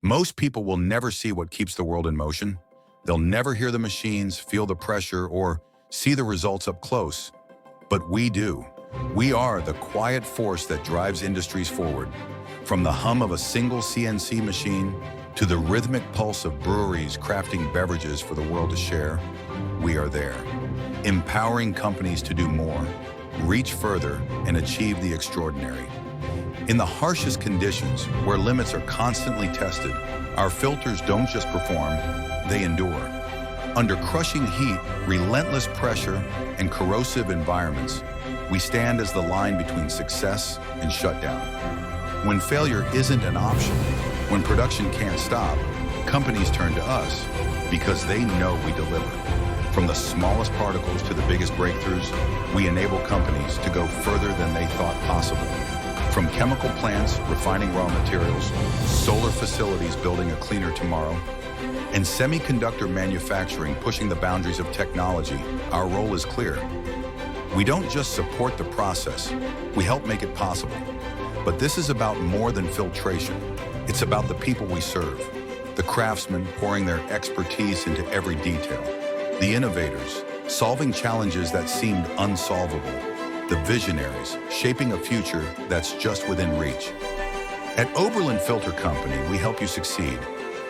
Most people will never see what keeps the world in motion. They'll never hear the machines, feel the pressure, or see the results up close. But we do. We are the quiet force that drives industries forward. From the hum of a single CNC machine to the rhythmic pulse of breweries crafting beverages for the world to share, we are there. Empowering companies to do more, reach further, and achieve the extraordinary. In the harshest conditions, where limits are constantly tested, our filters don't just perform, they endure. Under crushing heat, relentless pressure, and corrosive environments, we stand as the line between success and shutdown. When failure isn't an option, when production can't stop, companies turn to us because they know we deliver. From the smallest particles to the biggest breakthroughs, we enable companies to go further than they thought possible. From chemical plants refining raw materials, solar facilities building a cleaner tomorrow, and semiconductor manufacturing pushing the boundaries of technology, our role is clear. We don't just support the process, we help make it possible. But this is about more than filtration. It's about the people we serve, the craftsmen pouring their expertise into every detail, the innovators solving challenges that seemed unsolvable, the visionaries shaping a future that's just within reach. At Oberlin Filter Company, we help you succeed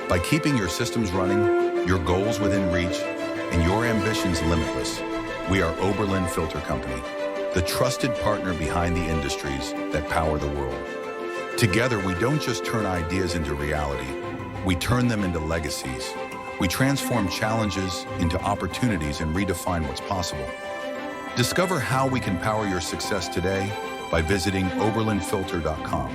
by keeping your systems running, your goals within reach, and your ambitions limitless. We are Oberlin Filter Company, the trusted partner behind the industries that power the world. Together, we don't just turn ideas into reality, we turn them into legacies. We transform challenges into opportunities and redefine what's possible. Discover how we can power your success today by visiting oberlinfilter.com.